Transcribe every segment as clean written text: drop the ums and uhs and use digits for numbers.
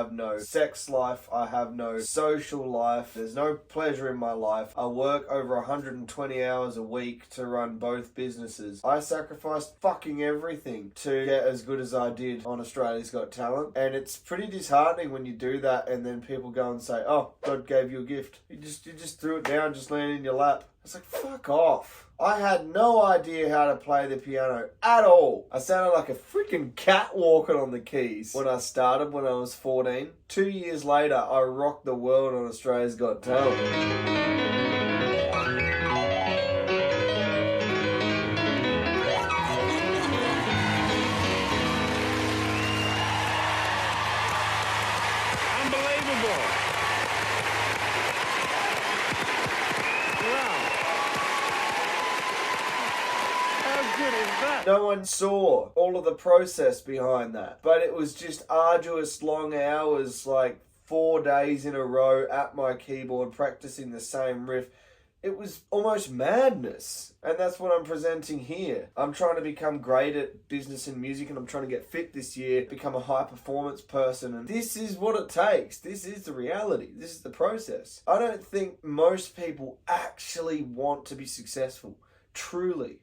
have no sex life. I have no social life. There's no pleasure in my life. I work over 120 hours a week to run both businesses. I sacrificed fucking everything to get as good as I did on Australia's Got Talent. And it's pretty disheartening when you do that and then people go and say, oh, God gave you a gift. You just threw it down, just landed in your lap. It's like, fuck off. I had no idea how to play the piano at all. I sounded like a freaking cat walking on the keys when I started when I was 14. 2 years later, I rocked the world on Australia's Got Talent. No one saw all of the process behind that. But it was just arduous, long hours, like 4 days in a row at my keyboard, practicing the same riff. It was almost madness. And that's what I'm presenting here. I'm trying to become great at business and music, and I'm trying to get fit this year, become a high performance person. And this is what it takes. This is the reality. This is the process. I don't think most people actually want to be successful. Truly.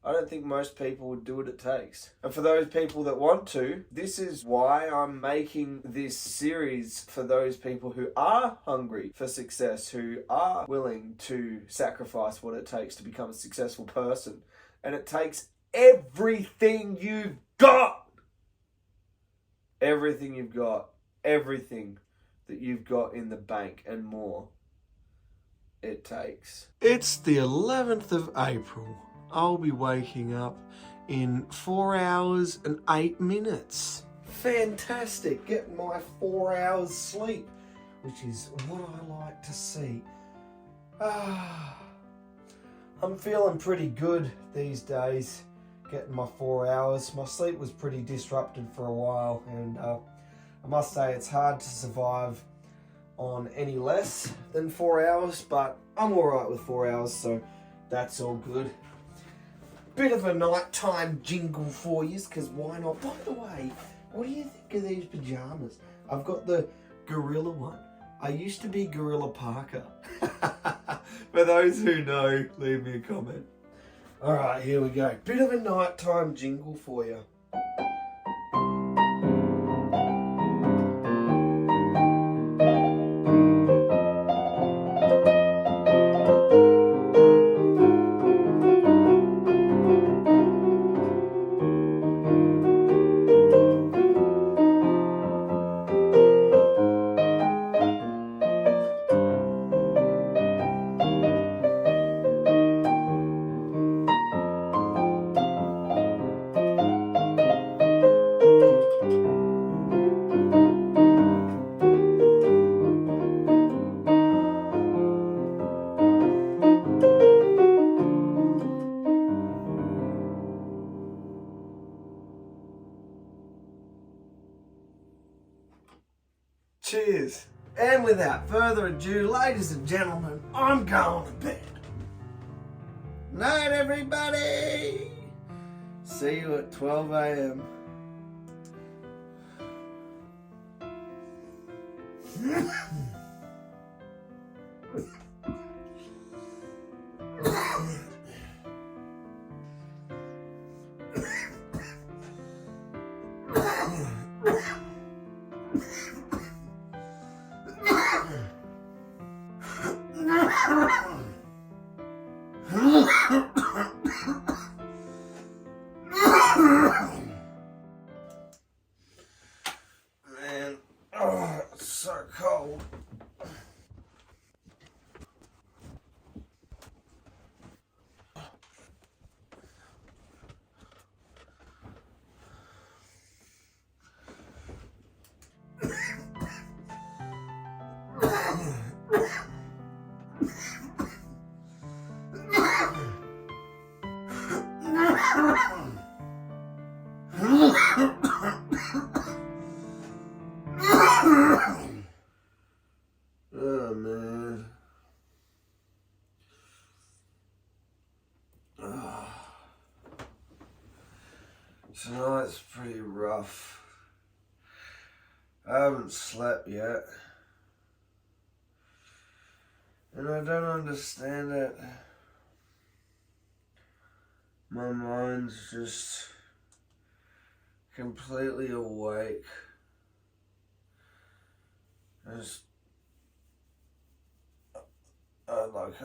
I don't think most people would do what it takes. And for those people that want to, this is why I'm making this series for those people who are hungry for success, who are willing to sacrifice what it takes to become a successful person. And it takes everything you've got. Everything you've got. Everything that you've got in the bank and more. It takes. It's the 11th of April. I'll be waking up in 4 hours and 8 minutes. Fantastic. Getting my 4 hours sleep, which is what I like to see. I'm feeling pretty good these days, getting my 4 hours. My sleep was pretty disrupted for a while, and I must say it's hard to survive on any less than 4 hours, but I'm alright with 4 hours, so that's all good. Bit of a nighttime jingle for you, because why not? By the way, what do you think of these pajamas? I've got the Gorilla one. I used to be Gorilla Parker. For those who know, leave me a comment. Alright, here we go. Bit of a nighttime jingle for you. Cheers. And without further ado, ladies and gentlemen, I'm going to bed. Night, everybody. See you at 12 a.m. Man, oh, it's so cold. haven't slept yet. And I don't understand it. My mind's just completely awake. I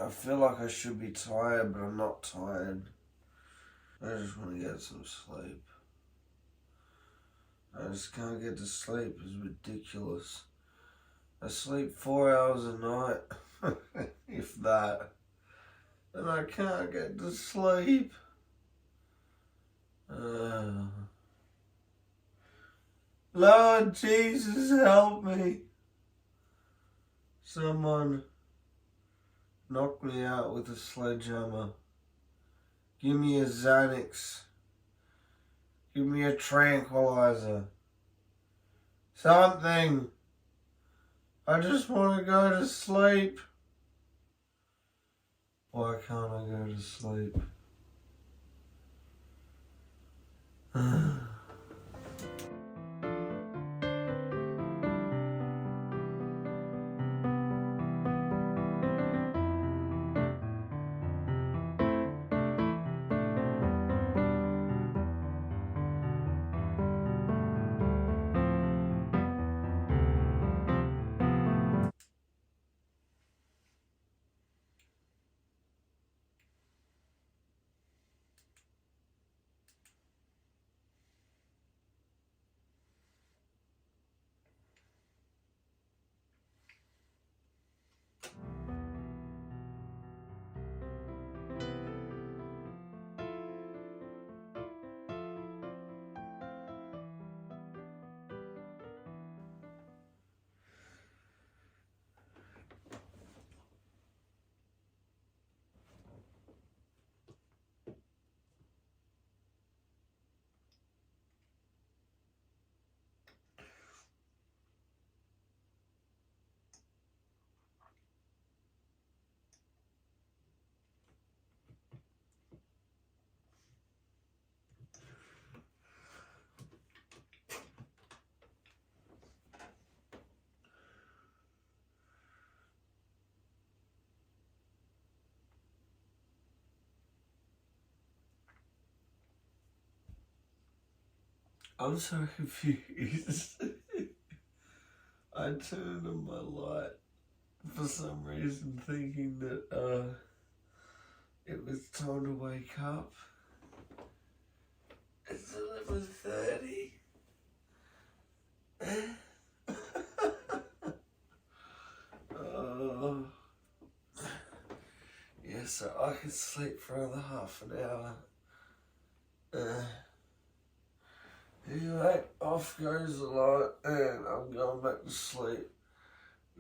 feel like I should be tired, but I'm not tired. I just want to get some sleep. I just can't get to sleep. It's ridiculous. I sleep 4 hours a night, if that. And I can't get to sleep. Lord Jesus, help me. Someone knock me out with a sledgehammer. Give me a Xanax. Give me a tranquilizer. Something. I just want to go to sleep. Why can't I go to sleep? I'm so confused. I turned on my light for some reason thinking that it was time to wake up. It's 11:30. Oh. Yeah, so I could sleep for another half an hour. Anyway, off goes the light and I'm going back to sleep.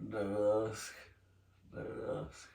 Don't ask. Don't ask.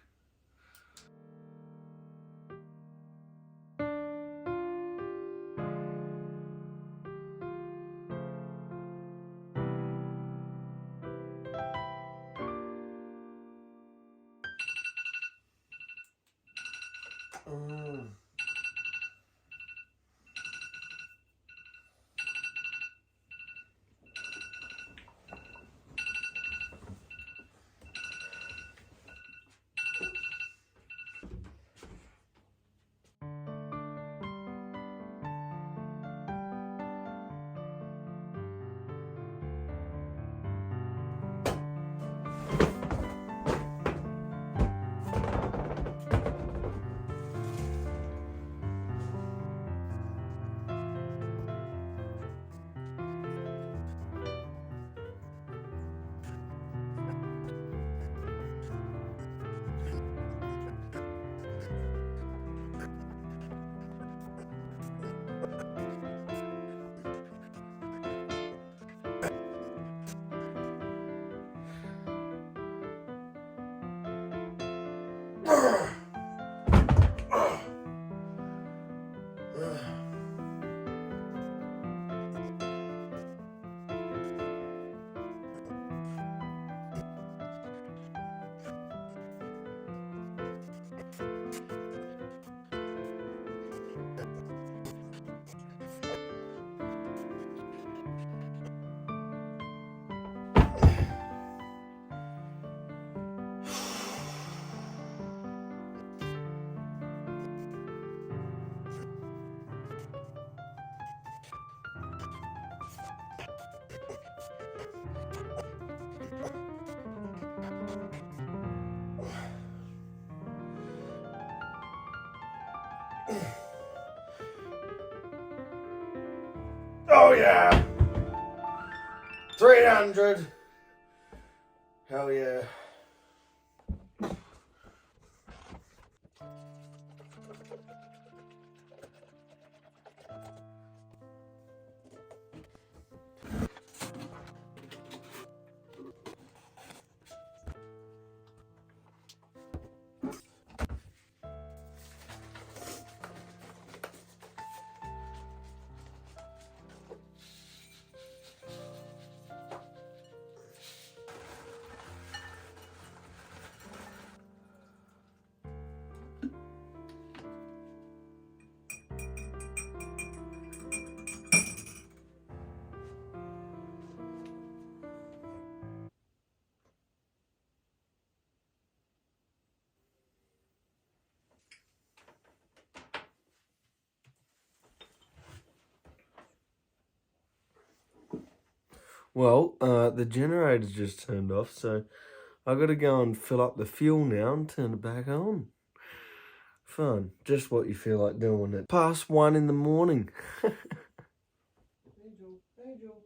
Yeah! 300! Hell yeah. Well, the generator's just turned off, so I got to go and fill up the fuel now and turn it back on. Fun. Just what you feel like doing at past 1 in the morning. Angel, Angel.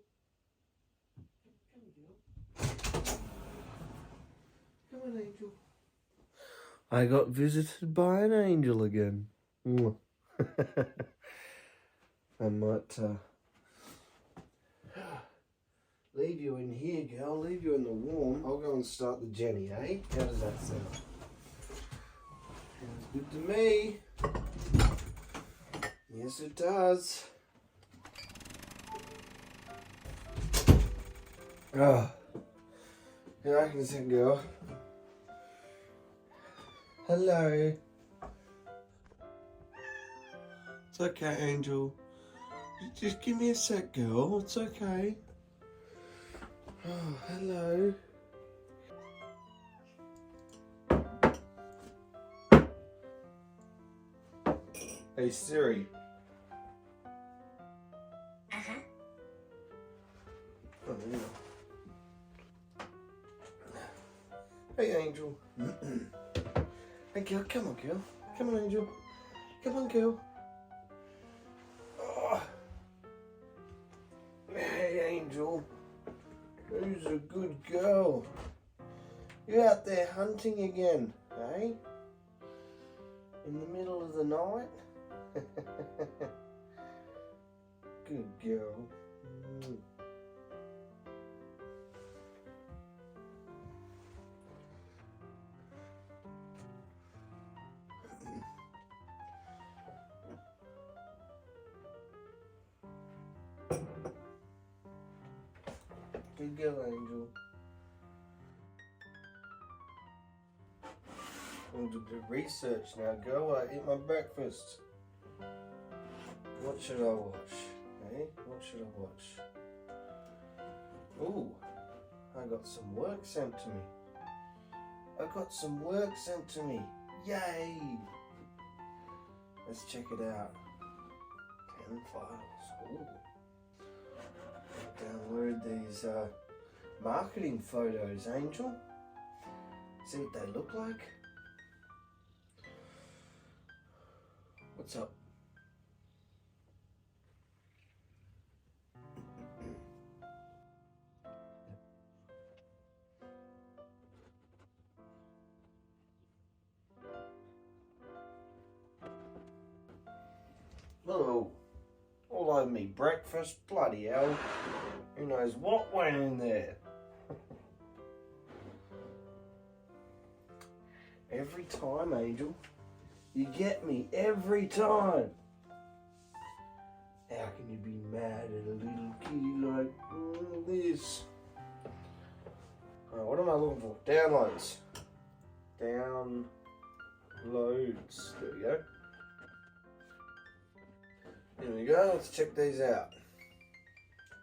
Come on, Angel. I got visited by an angel again. I might leave you in here, girl. Leave you in the warm. I'll go and start the Jenny, eh? How does that sound? Sounds good to me. Yes, it does. Oh. Yeah, I can sing, girl. Hello. It's okay, Angel. Just give me a sec, girl. It's okay. Oh, hello. Hey, Siri. Uh-huh. Oh, yeah. Hey, Angel. Hey, girl. Come on, girl. Come on, Angel. Come on, girl. Oh. Hey, Angel. Who's a good girl? You out there hunting again, eh? In the middle of the night? Good girl. Good girl, Angel. I'll do the research now, girl. I eat my breakfast. What should I watch? Eh? What should I watch? Ooh, I got some work sent to me. I got some work sent to me. Yay! Let's check it out. 10 files. Ooh. Download these marketing photos, Angel. See what they look like. What's up? Oh, all over me breakfast, bloody hell. Who knows what went in there? Every time, Angel. You get me every time. How can you be mad at a little kitty like this? What am I looking for? Downloads. Downloads. There we go. Here we go. Let's check these out.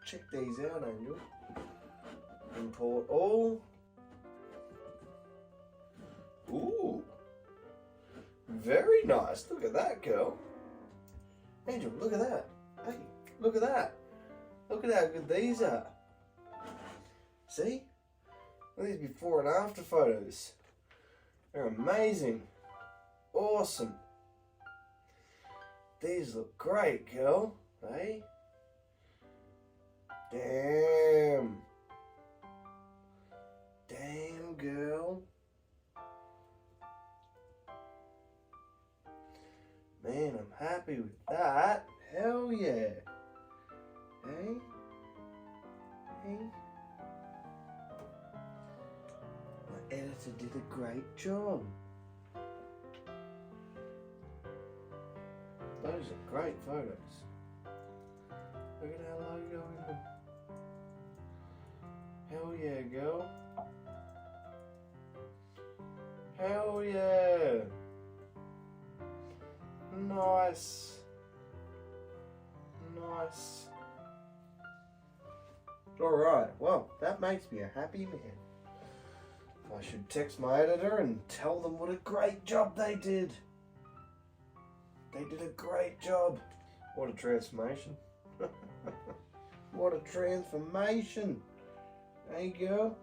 Check these out, Angel. Import all. Ooh. Very nice. Look at that, girl. Angel, look at that. Hey, look at that. Look at how good these are. See? Look at these before and after photos. They're amazing. Awesome. These look great, girl. Hey? Damn. Damn, girl. Man, I'm happy with that. Hell yeah. Hey? Hey? My editor did a great job. Those are great photos. Look at our logo in them. Hell yeah, girl. Hell yeah. Nice. Nice. Alright, well, that makes me a happy man. I should text my editor and tell them what a great job they did. They did a great job. What a transformation. What a transformation. Hey, girl.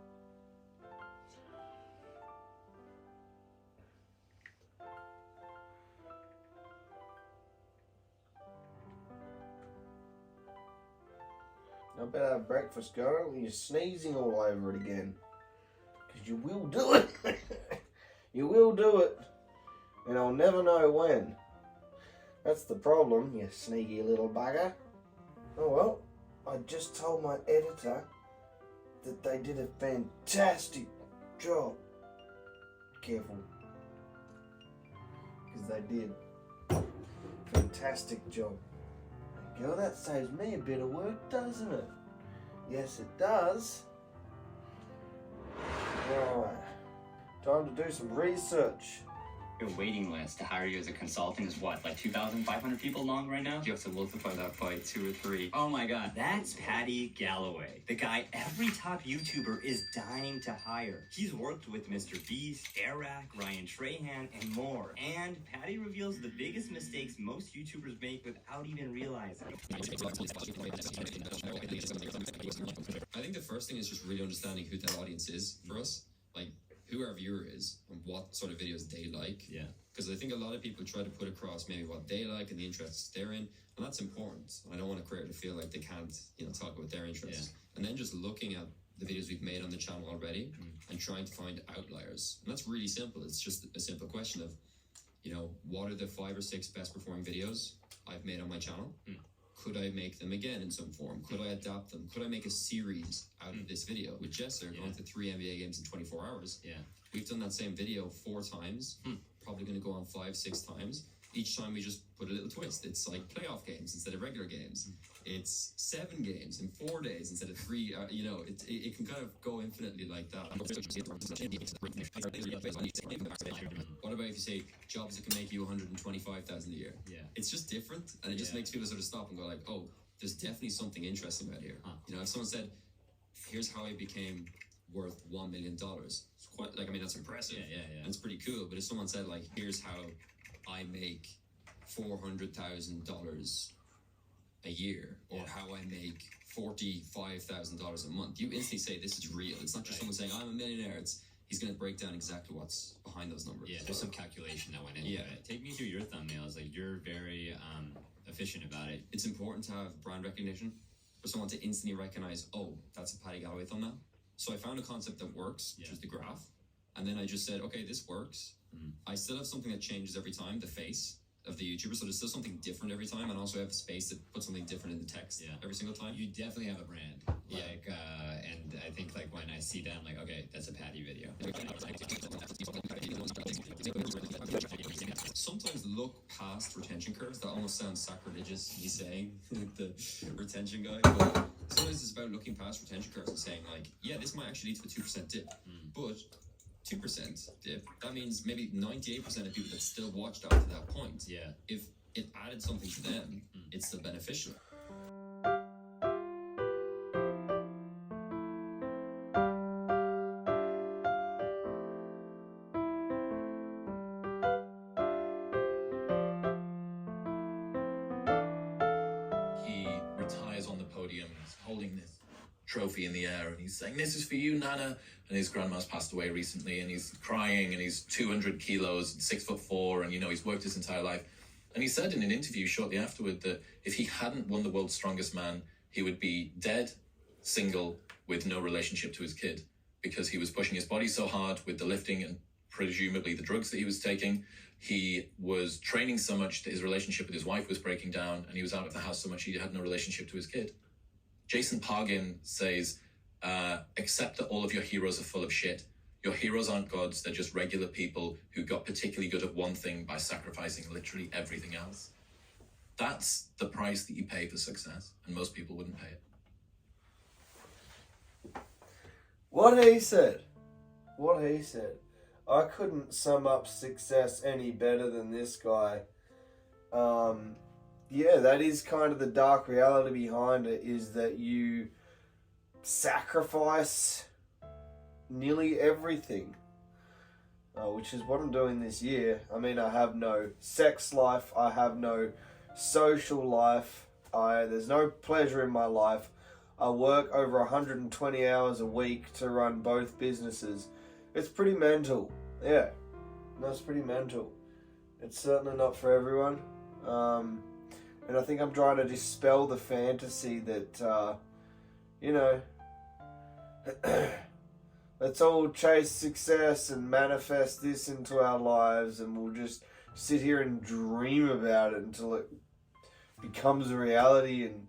I better have breakfast, girl. You're sneezing all over it again. Because you will do it. You will do it. And I'll never know when. That's the problem, you sneaky little bugger. Oh well, I just told my editor that they did a fantastic job. Careful. Because they did. Fantastic job. Girl, that saves me a bit of work, doesn't it? Yes, it does. Right. Time to do some research. Your waiting list to hire you as a consultant is what, like 2,500 people long right now? You have to multiply that by 2 or 3. Oh my god, that's Paddy Galloway, the guy every top YouTuber is dying to hire. He's worked with Mr. Beast, Eric, Ryan Trahan, and more. And Paddy reveals the biggest mistakes most YouTubers make without even realizing. I think the first thing is just really understanding who that audience is for us. Like, who our viewer is and what sort of videos they like. Yeah. Because I think a lot of people try to put across maybe what they like and the interests they're in, and that's important. I don't want a creator to feel like they can't, talk about their interests. Yeah. And then just looking at the videos we've made on the channel already and trying to find outliers. And that's really simple. It's just a simple question of, what are the 5 or 6 best performing videos I've made on my channel? Could I make them again in some form? Could I adapt them? Could I make a series out of this video? With Jesser going to 3 NBA games in 24 hours. Yeah. We've done that same video 4 times. Probably going to go on 5, 6 times. Each time we just put a little twist. It's like playoff games instead of regular games. It's 7 games in 4 days instead of 3. It can kind of go infinitely like that. What about if you say jobs that can make you $125,000 a year? Yeah. It's just different, and it just makes people sort of stop and go like, oh, there's definitely something interesting about here. If someone said, here's how I became worth $1 million, it's quite that's impressive. Yeah. And it's pretty cool. But if someone said like, here's how I make $400,000 a year, or how I make $45,000 a month, you instantly say this is real. It's not just someone saying I'm a millionaire. He's going to break down exactly what's behind those numbers. Yeah, there's some calculation that went into it. Take me through your thumbnails. Like, you're very efficient about it. It's important to have brand recognition for someone to instantly recognize, oh, that's a Paddy Galloway thumbnail. So I found a concept that works, which is the graph. And then I just said, okay, this works. I still have something that changes every time, the face of the YouTuber. So there's still something different every time. And also I have a space that puts something different in the text every single time. You definitely have a brand. And I think like when I see that, I'm like, okay, that's a Paddy video. Sometimes look past retention curves. That almost sounds sacrilegious, me saying the retention guy. But sometimes it's about looking past retention curves and saying like, yeah, this might actually lead to a 2% dip. But 2% dip, that means maybe 98% of people that still watched up to that point. Yeah. If it added something to them, it's still beneficial. He retires on the podium, he's holding this trophy in the air, and he's saying, "This is for you, Nana." And his grandma's passed away recently, and he's crying, and he's 200 kilos, 6'4", and he's worked his entire life. And he said in an interview shortly afterward that if he hadn't won the world's strongest man, he would be dead single with no relationship to his kid because he was pushing his body so hard with the lifting and presumably the drugs that he was taking. He was training so much that his relationship with his wife was breaking down, and he was out of the house so much he had no relationship to his kid. Jason Pargin says, accept that all of your heroes are full of shit. Your heroes aren't gods, they're just regular people who got particularly good at one thing by sacrificing literally everything else. That's the price that you pay for success, and most people wouldn't pay it. What he said. What he said. I couldn't sum up success any better than this guy. Yeah, that is kind of the dark reality behind it, is that you sacrifice nearly everything, which is what I'm doing this year. I mean, I have no sex life, I have no social life, there's no pleasure in my life. I work over 120 hours a week to run both businesses. It's pretty mental. Yeah, that's pretty mental. It's certainly not for everyone. And I think I'm trying to dispel the fantasy that, let's all chase success and manifest this into our lives, and we'll just sit here and dream about it until it becomes a reality and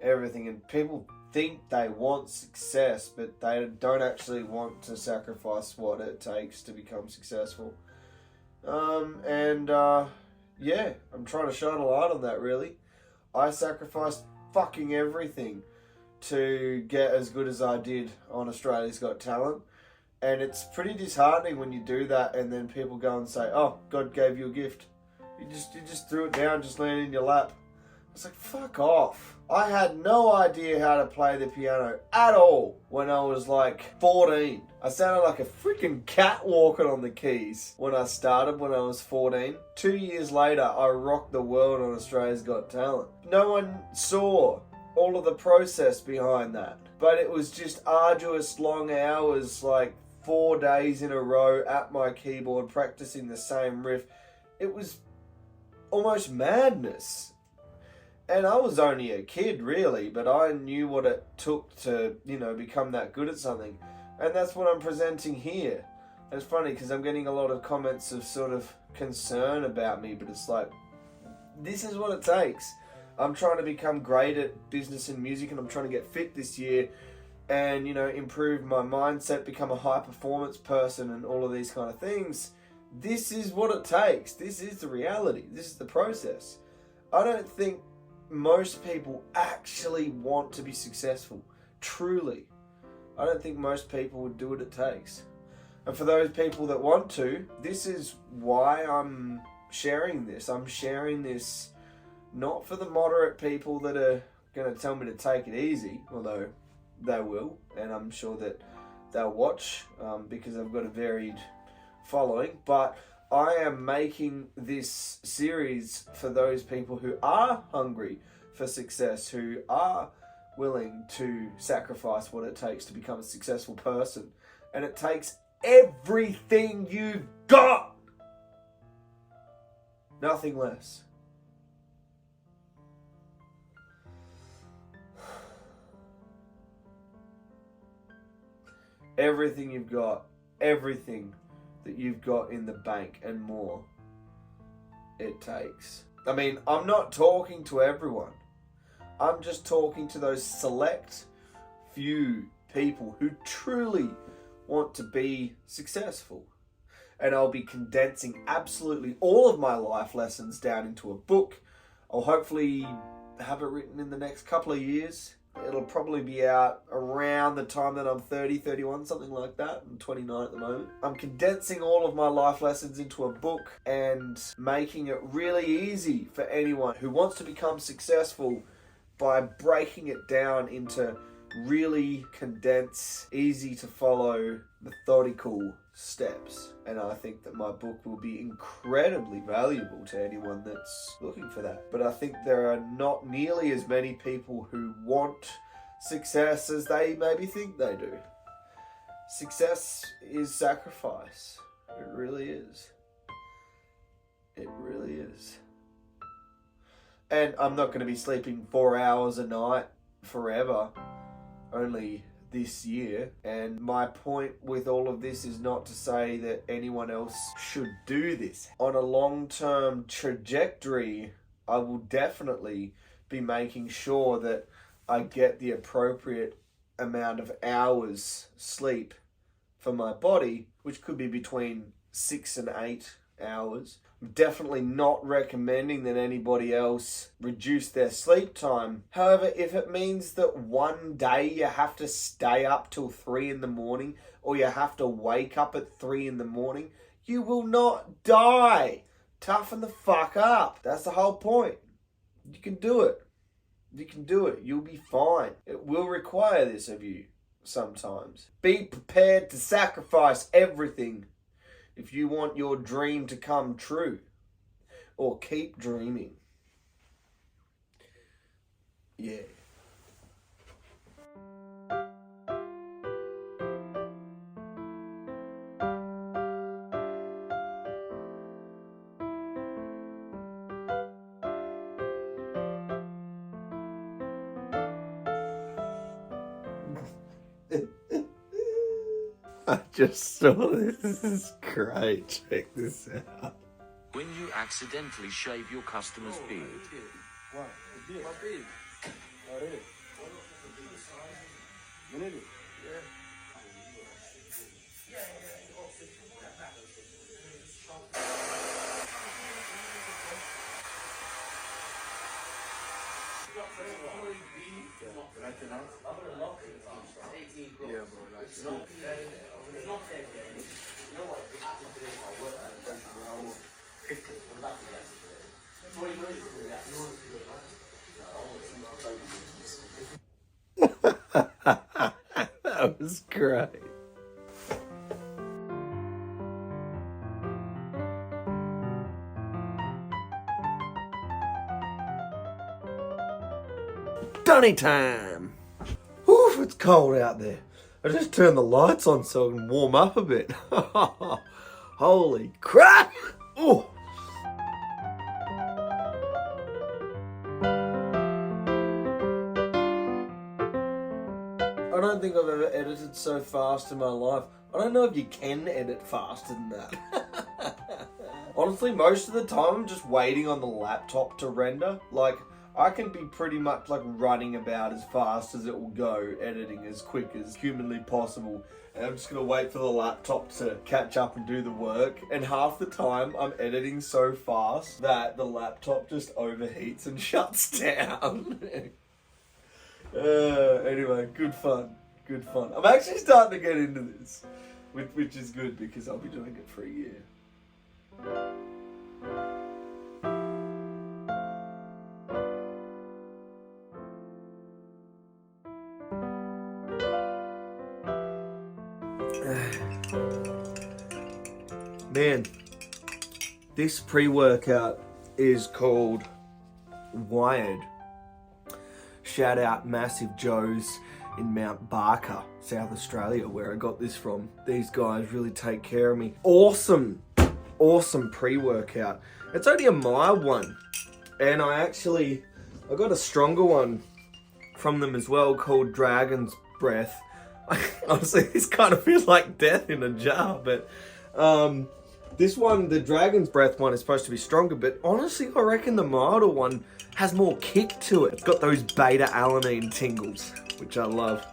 everything. And people think they want success, but they don't actually want to sacrifice what it takes to become successful. Yeah, I'm trying to shine a light on that, really. I sacrificed fucking everything to get as good as I did on Australia's Got Talent. And it's pretty disheartening when you do that and then people go and say, oh, God gave you a gift. You just threw it down, just landed in your lap. It's like, fuck off. I had no idea how to play the piano at all when I was like 14. I sounded like a freaking cat walking on the keys when I started when I was 14. 2 years later, I rocked the world on Australia's Got Talent. No one saw all of the process behind that. But it was just arduous, long hours, like 4 days in a row at my keyboard practicing the same riff. It was almost madness. And I was only a kid, really, but I knew what it took to, become that good at something. And that's what I'm presenting here. And it's funny because I'm getting a lot of comments of sort of concern about me, but it's like, this is what it takes. I'm trying to become great at business and music, and I'm trying to get fit this year and, improve my mindset, become a high performance person and all of these kind of things. This is what it takes. This is the reality. This is the process. I don't think most people actually want to be successful. Truly. I don't think most people would do what it takes. And for those people that want to, this is why I'm sharing this. I'm sharing this not for the moderate people that are going to tell me to take it easy, although they will, and I'm sure that they'll watch because I've got a varied following, but I am making this series for those people who are hungry for success, who are willing to sacrifice what it takes to become a successful person. And it takes everything you've got. Nothing less. Everything you've got, everything that you've got in the bank and more, it takes. I mean, I'm not talking to everyone. I'm just talking to those select few people who truly want to be successful. And I'll be condensing absolutely all of my life lessons down into a book. I'll hopefully have it written in the next couple of years. It'll probably be out around the time that I'm 30, 31, something like that. I'm 29 at the moment. I'm condensing all of my life lessons into a book and making it really easy for anyone who wants to become successful by breaking it down into really condensed, easy to follow, methodical steps. And I think that my book will be incredibly valuable to anyone that's looking for that. But I think there are not nearly as many people who want success as they maybe think they do. Success is sacrifice. It really is. It really is. And I'm not going to be sleeping 4 hours a night forever. only this year. And my point with all of this is not to say that anyone else should do this. On a long-term trajectory, I will definitely be making sure that I get the appropriate amount of hours sleep for my body, which could be between 6 and 8 hours. I'm definitely not recommending that anybody else reduce their sleep time. However, if it means that one day you have to stay up till 3 in the morning, or you have to wake up at 3 in the morning, you will not die. Toughen the fuck up. That's the whole point. You can do it. You can do it. You'll be fine. It will require this of you sometimes. Be prepared to sacrifice everything if you want your dream to come true, or keep dreaming. Yeah. I just saw this. This is great. Check this out. When you accidentally shave your customer's beard. What? My beard? Oh, it is. You need it? Yeah. Yeah, bro. That was great. Dunny time! Whew, it's cold out there. I just turned the lights on so I can warm up a bit. Holy crap! Oh. I don't think I've ever edited so fast in my life. I don't know if you can edit faster than that. Honestly, most of the time I'm just waiting on the laptop to render. Like, I can be pretty much like running about as fast as it will go, editing as quick as humanly possible. And I'm just gonna wait for the laptop to catch up and do the work. And half the time I'm editing so fast that the laptop just overheats and shuts down. Anyway, good fun. Good fun. I'm actually starting to get into this, which is good because I'll be doing it for a year. Man, this pre-workout is called Wired. Shout out Massive Joe's in Mount Barker, South Australia, where I got this from. These guys really take care of me. Awesome pre-workout. It's only a mild one, and I got a stronger one from them as well called Dragon's Breath. Honestly, this kind of feels like death in a jar, but this one, the Dragon's Breath one, is supposed to be stronger, but honestly, I reckon the milder one has more kick to it. It's got those beta-alanine tingles, which I love.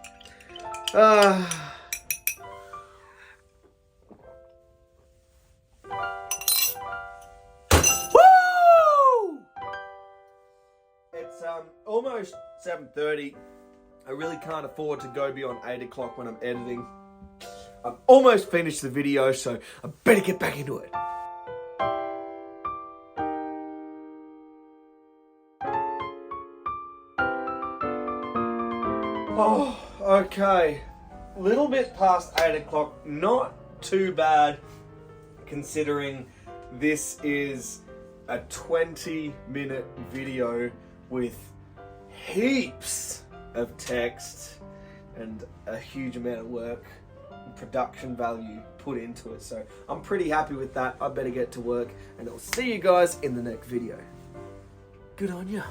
Woo! It's almost 7:30. I really can't afford to go beyond 8 o'clock when I'm editing. I've almost finished the video, so I better get back into it. Oh, okay. Little bit past 8 o'clock. Not too bad, considering this is a 20-minute video with heaps of text and a huge amount of work and production value put into it. So I'm pretty happy with that. I better get to work, and I'll see you guys in the next video. Good on ya.